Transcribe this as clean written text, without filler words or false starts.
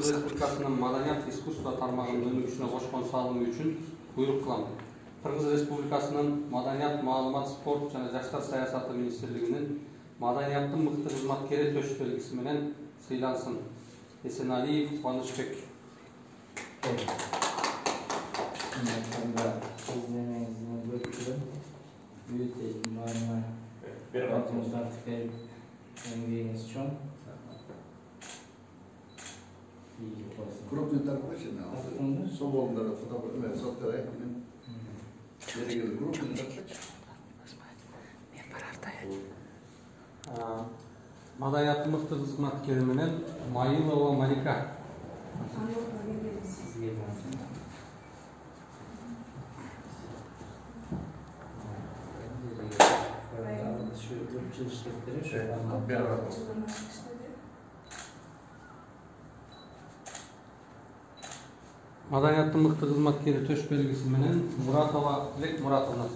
Кыргыз Республикасынын маданият искусство тармагынын өнүгүшүнө кошкон салымы үчүн буйрук кылам. Кыргыз Республикасынын маданият, маалымат, спорт жана жаштар саясаты министрлигинин маданияттын мыкты кызматкери төш белгиси менен сыйлансын. Эсеналиев Кубанычбек. Крупный торговец, свободно фотографировать, софтвер, крупный торговец. Маданияттын мыкты кызматкери менен Майылова Малика. Маданияттын мыкты кызматкери төш белгиси менен Муратова Тилек Муратовна.